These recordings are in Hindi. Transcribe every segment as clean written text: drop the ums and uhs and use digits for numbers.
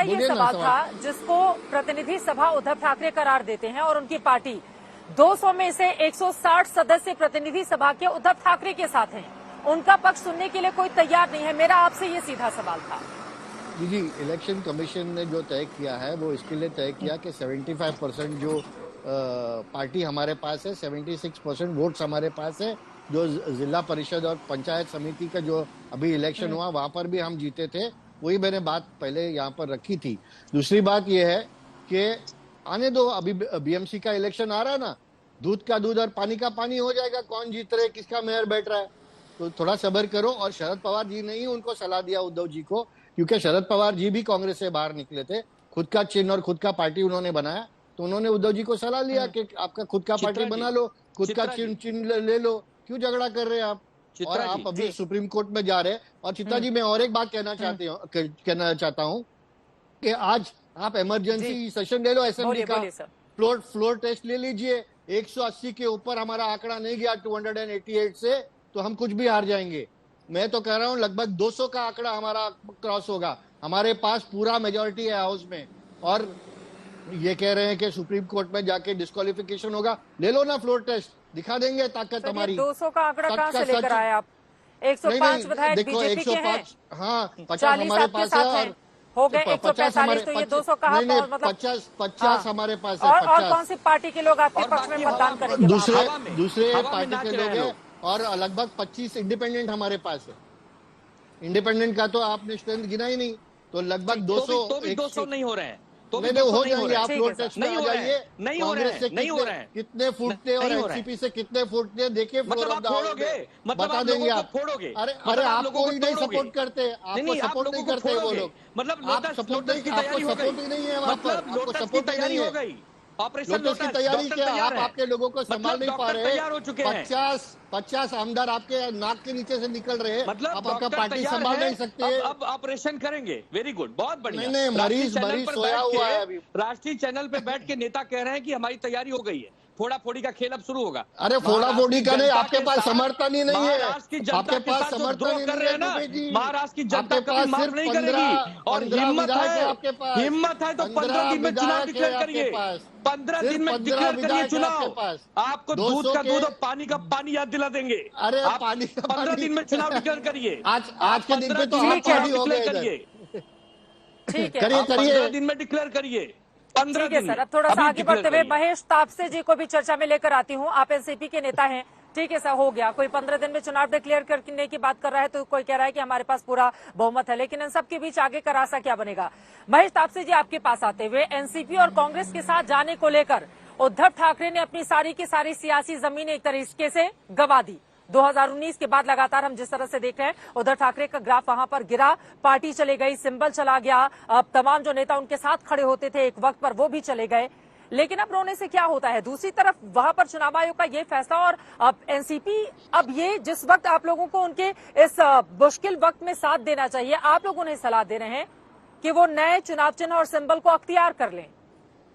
मेरा ये सवाल था, जिसको प्रतिनिधि सभा उद्धव ठाकरे करार देते हैं और उनकी पार्टी 200 में से 160 सदस्य प्रतिनिधि सभा के उद्धव ठाकरे के साथ हैं, उनका पक्ष सुनने के लिए कोई तैयार नहीं है। मेरा आपसे ये सीधा सवाल था। जी, इलेक्शन कमीशन ने जो तय किया है वो इसके लिए तय किया कि 75% जो पार्टी हमारे पास है, 76% वोट्स हमारे पास है। जो जिला परिषद और पंचायत समिति का जो अभी इलेक्शन हुआ वहां पर भी हम जीते थे, वही मैंने बात पहले यहाँ पर रखी थी। दूसरी बात यह है कि आने दो, अभी बीएमसी का इलेक्शन आ रहा है ना, दूध का दूध और पानी का पानी हो जाएगा, कौन जीत रहे, किसका मेयर बैठ रहा है, तो थोड़ा सब्र करो। और शरद पवार जी ने ही उनको सलाह दिया, उद्धव जी को, क्योंकि शरद पवार जी भी कांग्रेस से बाहर निकले थे, खुद का चिन्ह और खुद का पार्टी उन्होंने बनाया, तो उन्होंने उद्धव जी को सलाह लिया कि आपका खुद का पार्टी बना लो, खुद का चिन्ह ले लो, क्यों झगड़ा कर रहे हैं आप। और आप अभी सुप्रीम कोर्ट में जा रहे हैं। और चित्रा जी, मैं और एक बात कहना चाहता हूँ कि आज आप इमरजेंसी सेशन ले लो असेंबली का, फ्लोर टेस्ट ले लीजिए। 180 के ऊपर हमारा आंकड़ा नहीं गया 288 से, तो हम कुछ भी हार जाएंगे। मैं तो कह रहा हूं लगभग 200 का आंकड़ा हमारा क्रॉस होगा। हमारे पास पूरा मेजोरिटी है हाउस में, और ये कह रहे हैं कि सुप्रीम कोर्ट में जाके डिस्क्वालिफिकेशन होगा। ले लो ना फ्लोर टेस्ट, दिखा देंगे ताकत हमारी। 200 का आंकड़ा कहां से लेकर आए आप? 105 विधायक बीजेपी के हैं। हाँ, 50 हमारे पास है और हो गए 145, तो ये 200 कहा, मतलब 50 हमारे पास है। और कौन सी पार्टी के लोग आपके पक्ष में मतदान करेंगे? दूसरे पार्टी के लोग हैं, और लगभग 25 इंडिपेंडेंट हमारे पास है। इंडिपेंडेंट का तो आपने स्ट्रेंथ गिना ही नहीं, तो लगभग 200 नहीं हो रहे हैं, तो नहीं हो जाएंगे। आप फ्लोर टेस्ट में आ जाइए, कांग्रेस से कितने फूटते और एनसीपी से कितने फूटते देखिए, बता देंगे आप। अरे आपको ही नहीं सपोर्ट करते, आपको सपोर्ट नहीं करते वो लोग, मतलब आपको सपोर्ट ही नहीं है वहां पर, आपको सपोर्ट ही नहीं है। लोटस की तैयारी क्या, आप आपके लोगों को संभाल नहीं पा रहे। 50 आमदार आपके नाक के नीचे से निकल रहे हैं, मतलब आप आपका पार्टी संभाल नहीं सकते। अब ऑपरेशन करेंगे, वेरी गुड, बहुत बढ़िया। नहीं, मरीज सोया हुआ है अभी। राष्ट्रीय चैनल पे बैठ के नेता कह रहे हैं कि हमारी तैयारी हो गई है, फोड़ा फोड़ी का खेल अब शुरू होगा। अरे फोड़ा फोड़ी का नहीं, आपके पास समर्थन ही नहीं है, आपके पास समर्थन कर रहे हैं ना, महाराष्ट्र की जनता कभी माफ नहीं करेगी। और हिम्मत है तो 15 दिन में चुनाव डिक्लेयर करिए, 15 दिन में डिक्लेयर करिए चुनाव। आपको दूध का दूध और पानी का पानी याद दिला देंगे। अरे पानी का 15 दिन में चुनाव डिक्लेयर करिए। आज के दिन पे तो करिए, ठीक है, 15 दिन में डिक्लेयर करिए। ठीक है सर, अब थोड़ा सा आगे बढ़ते हुए महेश तापसे जी को भी चर्चा में लेकर आती हूँ। आप एनसीपी के नेता हैं, ठीक है सर, हो गया, कोई 15 दिन में चुनाव डिक्लेयर करने की बात कर रहा है, तो कोई कह रहा है कि हमारे पास पूरा बहुमत है, लेकिन इन सब के बीच आगे का रास्ता क्या बनेगा? महेश तापसे जी, आपके पास आते हुए, एनसीपी और कांग्रेस के साथ जाने को लेकर उद्धव ठाकरे ने अपनी सारी की सारी सियासी जमीन एक तरीके से गंवा दी। 2019 के बाद लगातार हम जिस तरह से देख रहे हैं, उद्धव ठाकरे का ग्राफ वहां पर गिरा, पार्टी चले गई, सिंबल चला गया, अब तमाम जो नेता उनके साथ खड़े होते थे एक वक्त पर वो भी चले गए। लेकिन अब रोने से क्या होता है? दूसरी तरफ वहां पर चुनाव आयोग का ये फैसला, और अब एनसीपी, अब ये जिस वक्त आप लोगों को उनके इस मुश्किल वक्त में साथ देना चाहिए, आप लोग उन्हें सलाह दे रहे हैं कि वो नए चुनाव चिन्ह और सिंबल को अख्तियार कर लें,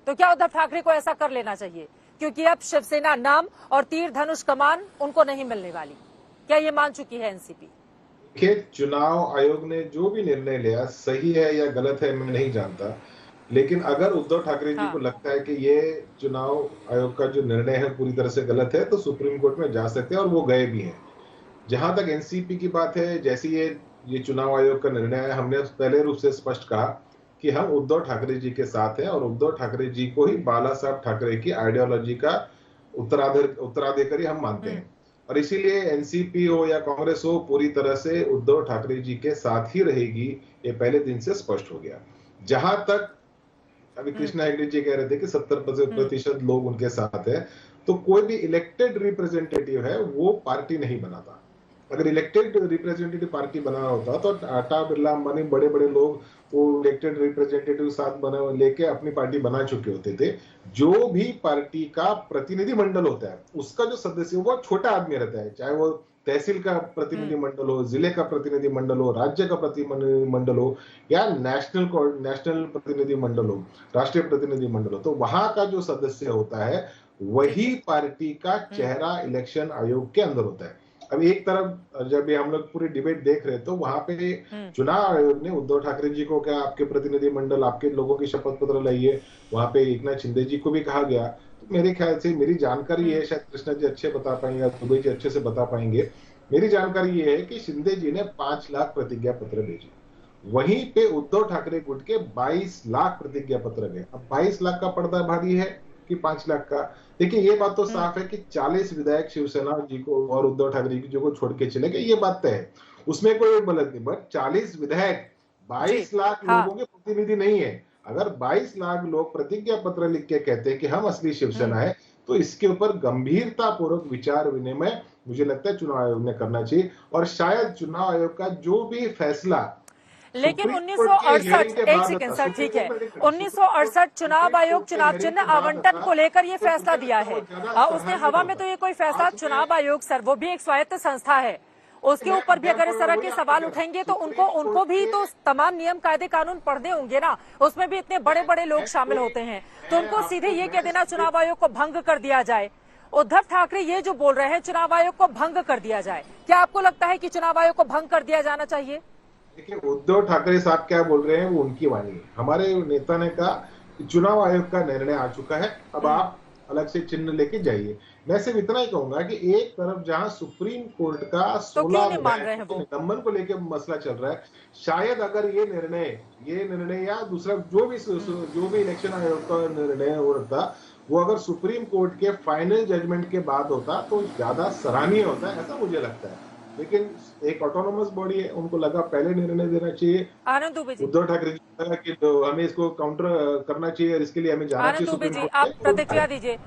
तो क्या उद्धव ठाकरे को ऐसा कर लेना चाहिए? क्योंकि अब शिवसेना नाम और तीर धनुष कमान उनको नहीं मिलने वाली। क्या ये मान चुकी है एनसीपी? देखिए, चुनाव आयोग ने जो भी निर्णय लिया, सही है या गलत है मैं नहीं जानता, लेकिन अगर उद्धव ठाकरे जी को लगता है कि ये चुनाव आयोग का जो निर्णय है पूरी तरह से गलत है, तो सुप्रीम कोर्ट में जा सकते हैं, और वो गए भी हैं। जहां तक एनसीपी की बात है, जैसे ये चुनाव आयोग का निर्णय है, हमने पहले रूप से स्पष्ट कहा कि हम उद्धव ठाकरे जी के साथ हैं, और उद्धव ठाकरे जी को ही बाला साहब ठाकरे की आइडियोलॉजी का उत्तराधिकारी हम मानते हैं, और इसीलिए एनसीपी हो या कांग्रेस हो, पूरी तरह से उद्धव ठाकरे जी के साथ ही रहेगी, ये पहले दिन से स्पष्ट हो गया। जहां तक अभी कृष्णा हेगड़े जी कह रहे थे कि 70% लोग उनके साथ है, तो कोई भी इलेक्टेड रिप्रेजेंटेटिव है वो पार्टी नहीं बनाता। अगर इलेक्टेड रिप्रेजेंटेटिव पार्टी बनाना होता तो टाटा, बिरला, अंबानी, बड़े बड़े लोग वो इलेक्टेड रिप्रेजेंटेटिव साथ बना लेके अपनी पार्टी बना चुके होते थे। जो भी पार्टी का प्रतिनिधि मंडल होता है, उसका जो सदस्य वो छोटा आदमी रहता है, चाहे वो तहसील का प्रतिनिधि मंडल हो, जिले का प्रतिनिधि मंडल हो, राज्य का प्रतिनिधि मंडल हो, या नेशनल प्रतिनिधि मंडल हो, राष्ट्रीय प्रतिनिधि मंडल हो, तो वहां का जो सदस्य होता है वही पार्टी का चेहरा इलेक्शन आयोग के अंदर होता है। अब एक तरफ जब हम लोग पूरी डिबेट देख रहे तो वहां पे चुनाव आयोग ने उद्धव ठाकरे जी को क्या आपके प्रतिनिधि मंडल आपके लोगों की शपथ पत्र लाइए, वहां पे एकनाथ शिंदे जी को भी कहा गया। तो मेरे ख्याल से मेरी जानकारी है, शायद कृष्णा जी अच्छे बता पाएंगे या दुबे जी अच्छे से बता पाएंगे, मेरी जानकारी ये है कि शिंदे जी ने 5 लाख प्रतिज्ञा पत्र भेजे, वहीं पे उद्धव ठाकरे गुट के 22 लाख प्रतिज्ञा पत्र गए। अब 22 लाख का पर्दा भारी है कि 5 लाख का? देखिए ये बात तो साफ है कि 40 विधायक शिवसेना जी को और उद्धव ठाकरे जी को छोड़ के चले गए, ये बात तय है, उसमें कोई गलत नहीं। बट 40 विधायक 22 लाख लोगों के प्रतिनिधि नहीं है। अगर 22 लाख लोग प्रतिज्ञा पत्र लिख के कहते हैं कि हम असली शिवसेना है, तो इसके ऊपर गंभीरता पूर्वक विचार विनिमय मुझे लगता है चुनाव आयोग ने करना चाहिए। और शायद चुनाव आयोग का जो भी फैसला, लेकिन 1968 एक सेकेंड सर, ठीक है, 1968 चुनाव आयोग चुनाव चिन्ह आवंटन को लेकर ये फैसला दिया है। उसने हवा में तो ये कोई फैसला, चुनाव आयोग सर वो भी एक स्वायत्त संस्था है, उसके ऊपर भी अगर इस तरह के सवाल उठेंगे तो उनको भी तो तमाम नियम कायदे कानून पढ़ने होंगे ना, उसमें भी इतने बड़े बड़े लोग शामिल होते हैं, तो उनको सीधे ये कह देना चुनाव आयोग को भंग कर दिया जाए। उद्धव ठाकरे ये जो बोल रहे हैं चुनाव आयोग को भंग कर दिया जाए, क्या आपको लगता है कि चुनाव आयोग को भंग कर दिया जाना चाहिए? देखिए उद्धव ठाकरे साहब क्या बोल रहे हैं वो उनकी वाणी है। हमारे नेता ने कहा कि चुनाव आयोग का निर्णय आ चुका है, अब आप अलग से चिन्ह लेके जाइए। मैं सिर्फ इतना ही कहूंगा कि एक तरफ जहां सुप्रीम कोर्ट का 16 निलंबन को लेकर मसला चल रहा है, शायद अगर ये निर्णय या दूसरा जो भी इलेक्शन आयोग का निर्णय होता वो अगर सुप्रीम कोर्ट के फाइनल जजमेंट के बाद होता तो ज्यादा सराहनीय होता है, ऐसा मुझे लगता है। लेकिन एक ऑटोनोमस बॉडी है, उनको लगा पहले निर्णय देना चाहिए। आनंद दुबे जी, उद्धव ठाकरे जी लगा कि हमें इसको काउंटर करना चाहिए और इसके लिए हमें जाना चाहिए सुप्रीम कोर्ट। आप प्रतिक्रिया दीजिए।